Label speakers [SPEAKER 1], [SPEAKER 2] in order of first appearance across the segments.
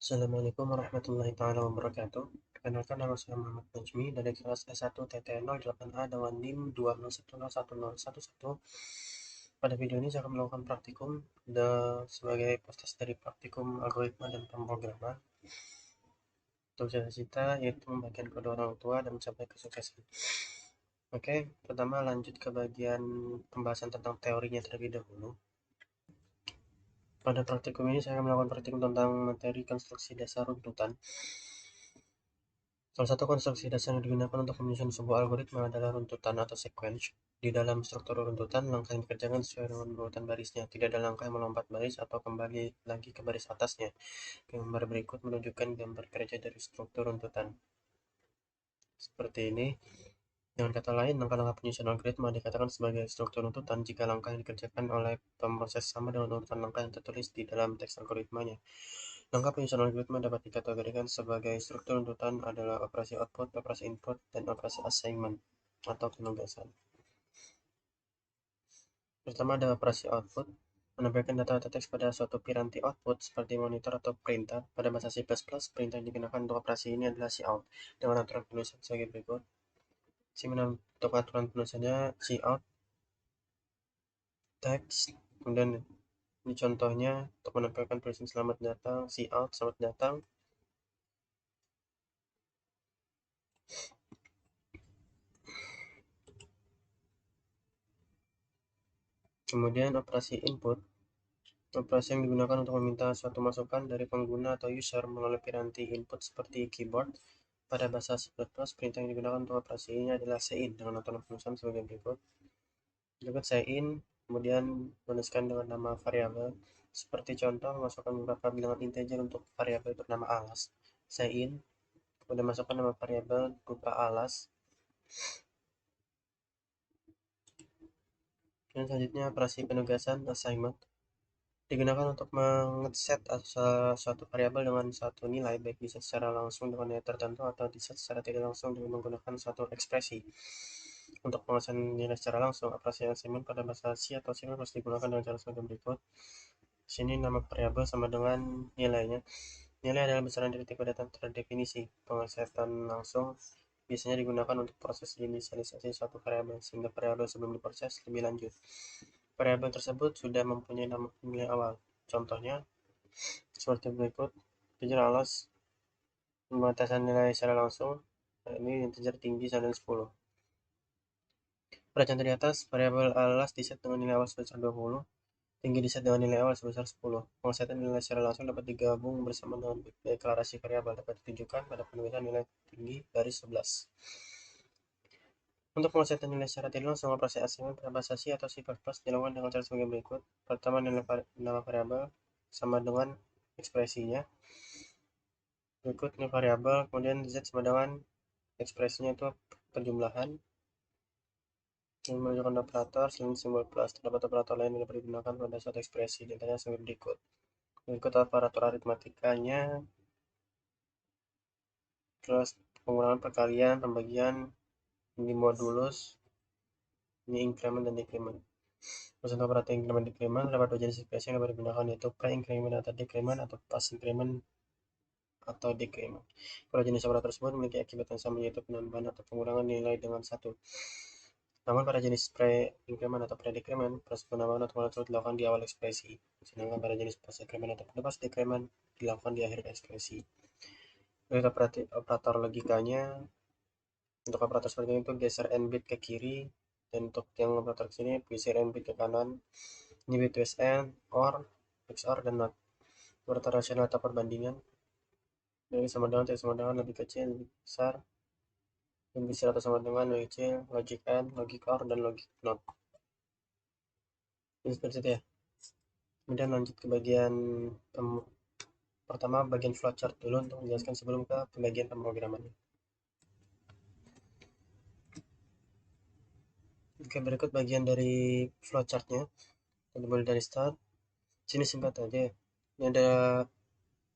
[SPEAKER 1] Assalamualaikum warahmatullahi taala wabarakatuh. Perkenalkan, nama saya Muhammad Najmi dari kelas S1 TT08A dengan NIM 2010111. Pada video ini saya akan melakukan praktikum sebagai proses dari praktikum algoritma dan pemrograman. Untuk cita-cita yaitu membagikan kode orang tua dan mencapai kesuksesan. Oke, pertama lanjut ke bagian pembahasan tentang teorinya terlebih dahulu. Pada praktikum ini saya akan melakukan praktikum tentang materi konstruksi dasar runtutan. Salah satu konstruksi dasar yang digunakan untuk menyusun sebuah algoritma adalah runtutan atau sequence. Di dalam struktur runtutan, langkah yang dikerjakan sesuai dengan urutan barisnya. Tidak ada langkah yang melompat baris atau kembali lagi ke baris atasnya. Gambar berikut menunjukkan gambar kerja dari struktur runtutan. Seperti ini. Dengan kata lain, langkah-langkah penyusunan algoritma dikatakan sebagai struktur runtutan jika langkah yang dikerjakan oleh pemroses sama dengan urutan langkah yang tertulis di dalam teks algoritmanya. Langkah penyusunan algoritma dapat dikategorikan sebagai struktur runtutan adalah operasi output, operasi input, dan operasi assignment atau penugasan. Pertama ada operasi output, menampilkan data atau teks pada suatu piranti output seperti monitor atau printer. Pada bahasa C++, perintah yang digunakan untuk operasi ini adalah cout dengan aturan penulisan sebagai berikut. Untuk aturan penulisannya cout teks, kemudian ini contohnya untuk menampilkan tulisan selamat datang, cout selamat datang. Kemudian operasi input, operasi yang digunakan untuk meminta suatu masukan dari pengguna atau user melalui piranti input seperti keyboard. Pada bahasa C++, perintah yang digunakan untuk operasi ini adalah cin dengan aturan penulisan sebagai berikut. Berikut cin, kemudian menuliskan dengan nama variabel. Seperti contoh, memasukkan beberapa bilangan integer untuk variabel bernama alas. Cin, kemudian masukkan nama variabel berupa alas. Dan selanjutnya operasi penugasan assignment digunakan untuk mengeset suatu variabel dengan satu nilai, baik diset secara langsung dengan nilai tertentu atau diset secara tidak langsung dengan menggunakan suatu ekspresi. Untuk pengisian nilai secara langsung, operasi assignment pada bahasa C atau C harus digunakan dengan cara sebagai berikut. Sini nama variabel sama dengan nilainya. Nilai adalah besaran dari tipe data terdefinisi. Pengesetan langsung biasanya digunakan untuk proses inisialisasi suatu variabel, sehingga variabel sebelum diproses lebih lanjut. Variabel tersebut sudah mempunyai nilai awal. Contohnya seperti berikut. Integer alas pembatasan nilai secara langsung. Ini integer tinggi sama dengan 10. Pada contoh di atas, variabel alas diset dengan nilai awal sebesar 20, tinggi diset dengan nilai awal sebesar 10. Pengesetan nilai secara langsung dapat digabung bersama dengan deklarasi variabel dapat ditunjukkan pada penulisan nilai tinggi garis 11. Untuk pengesetan nilai secara tidak langsung, operasi assignment pada bahasa C atau C++ dilakukan dengan cara sebagai berikut. Pertama, nama variabel sama dengan ekspresinya. Berikut ini variabel, kemudian z sama dengan ekspresinya itu penjumlahan. Yang menunjukkan operator selain simbol plus. Terdapat operator lain yang dapat digunakan pada suatu ekspresi, contohnya sebagai berikut. Berikut operator aritmatikanya, terus pengurangan, perkalian, pembagian, ini modulus, ini increment dan decrement. Terus untuk operator increment dan decrement terdapat dua jenis ekspresi yang dapat digunakan, yaitu pre-increment atau decrement atau post-increment atau decrement. Pada jenis operator tersebut memiliki akibat yang sama, yaitu penambahan atau pengurangan nilai dengan 1. Namun pada jenis pre-increment atau pre-decrement, proses penambahan atau pengurangan dilakukan di awal ekspresi, sedangkan pada jenis post-increment atau post-decrement dilakukan di akhir ekspresi. Untuk operator logikanya, untuk operator seperti itu geser n bit ke kiri, dan untuk yang operator ke sini geser n bit ke kanan. Ini between and, or, XOR, dan not. Operator rasional atau perbandingan, dari sama dengan, tidak sama dengan, lebih kecil, lebih besar, lebih besar atau sama dengan, lebih kecil, logic and, logic or, dan logic not. Ini seperti itu ya. Kemudian lanjut ke bagian pertama, bagian flowchart dulu untuk menjelaskan sebelum ke bagian pemrogramannya. Oke, berikut bagian dari flowchartnya. Kita mulai dari start. Sini singkat aja. Ini ada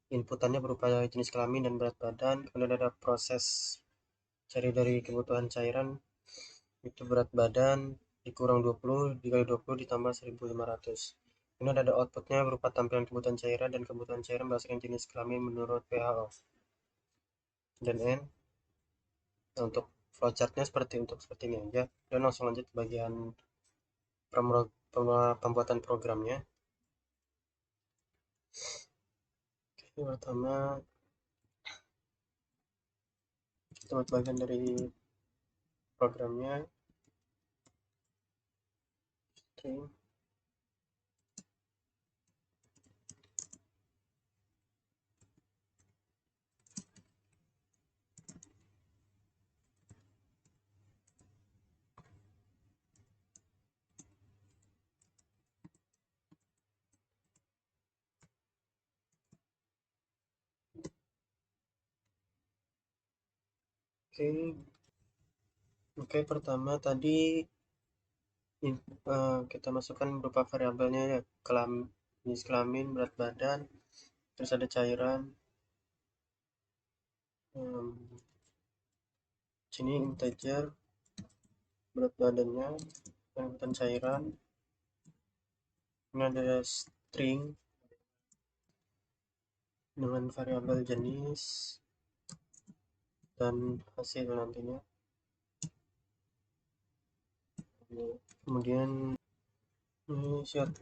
[SPEAKER 1] inputannya berupa jenis kelamin dan berat badan. Kemudian ada proses cari dari kebutuhan cairan, itu berat badan dikurang 20 dikali 20 ditambah 1500. Kemudian ada outputnya berupa tampilan kebutuhan cairan dan kebutuhan cairan berdasarkan jenis kelamin menurut WHO. Dan N. Nah, untuk flowchartnya seperti ini aja. Dan langsung lanjut ke bagian pembuatan programnya. Oke, pertama kita buat bagian dari programnya. String. Oke, pertama tadi kita masukkan berupa variabelnya ya, jenis kelamin, berat badan, terus ada cairan, sini integer, berat badannya, dan cairan, ini ada string dengan variabel jenis dan hasil nantinya. Kemudian ini siap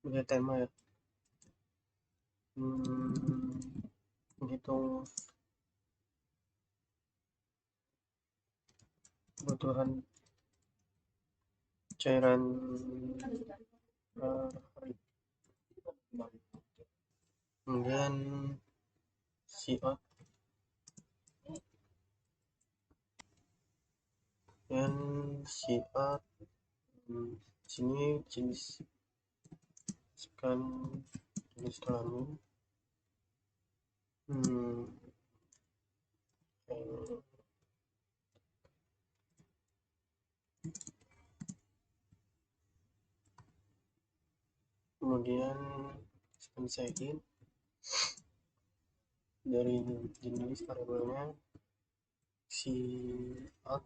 [SPEAKER 1] sebagai tema ya, menghitung kebutuhan cairan hari. Kemudian cout dan cout sini jenis jenis kelamin, kemudian sign dari jenis variabelnya cout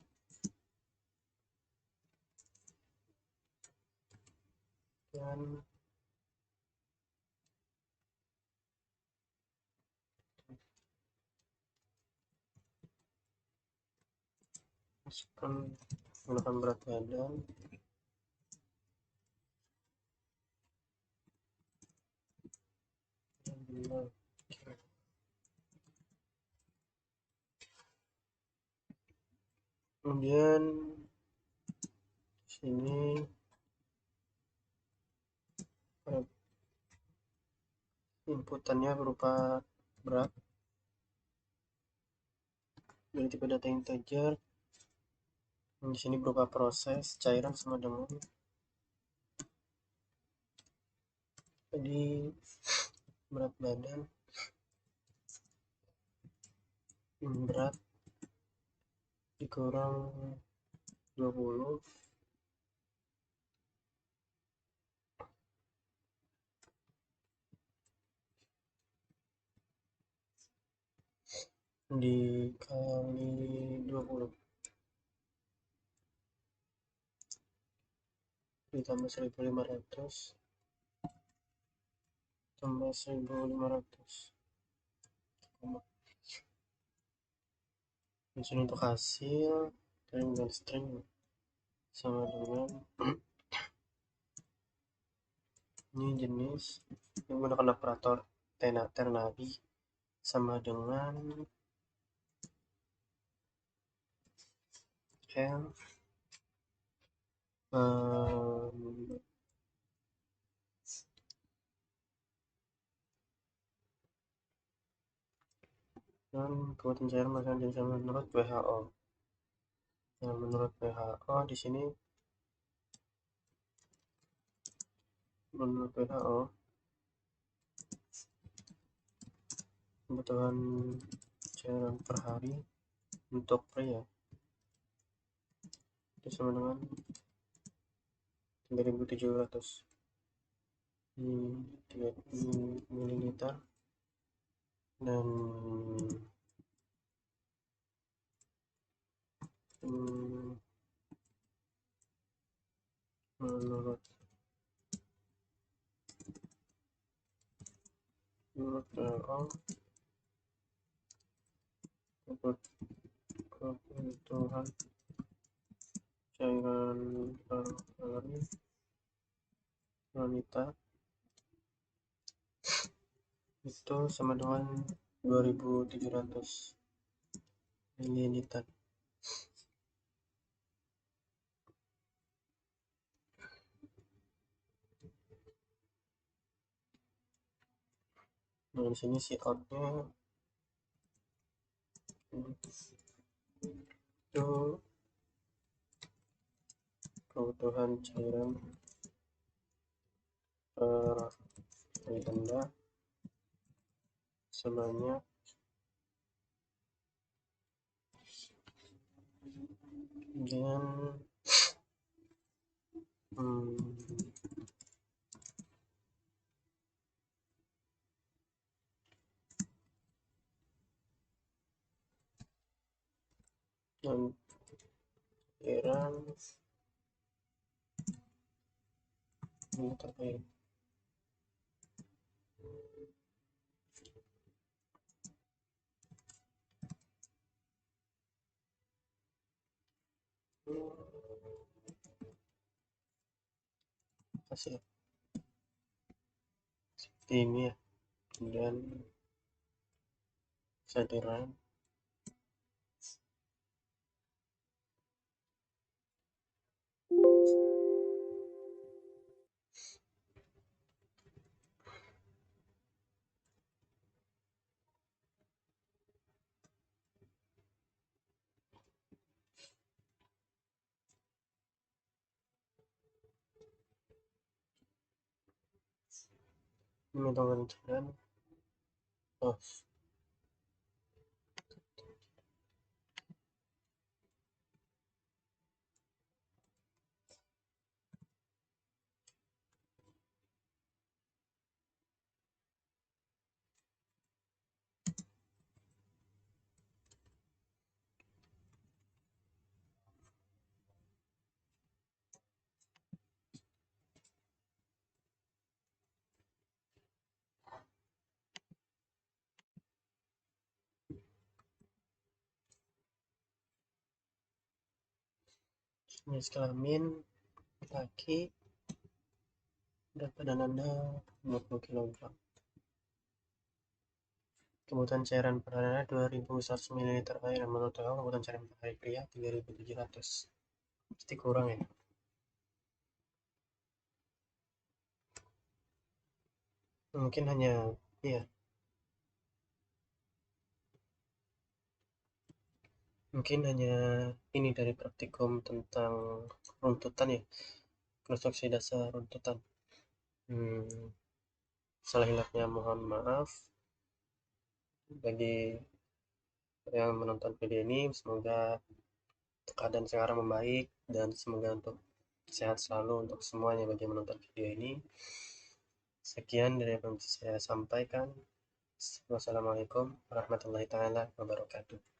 [SPEAKER 1] dan masukkan menggunakan berat badan, kemudian sini inputannya berupa berat dari tipe data integer, di sini berupa proses cairan sama dengan tadi berat badan, berat dikurang 20 dikali 20 ditambah 1500 tambah 1500. Di sini untuk hasil dan string sama dengan ini jenis menggunakan operator ternary sama dengan L dan kebutuhan cairan makanan jenis menurut WHO. Nah, menurut WHO di sini menurut WHO kebutuhan cairan per hari untuk pria itu sama dengan 3700 ml dan menurut kebutuhan kebutuhan cairan perahari wanita itu sama dengan 2700 ml. Nah, di sini si outnya itu kebutuhan cairan per ganda sebanyak dengan dan cairan ini terkait hasil seperti ini ya. Kemudian cairan hitungan cairan jenis kelamin laki, berat badan Anda 20 kg. Kebutuhan cairan per hari 2100 ml air, menurut kamu kebutuhan cairan per hari pria 3700. Pasti kurang ya. Mungkin hanya ya mungkin hanya ini dari praktikum tentang runtutan ya, konstruksi dasar runtutan. Salah hilapnya mohon maaf bagi yang menonton video ini. Semoga keadaan sekarang membaik dan semoga untuk sehat selalu untuk semuanya bagi yang menonton video ini. Sekian dari yang bisa saya sampaikan. Wassalamualaikum warahmatullahi taala wabarakatuh.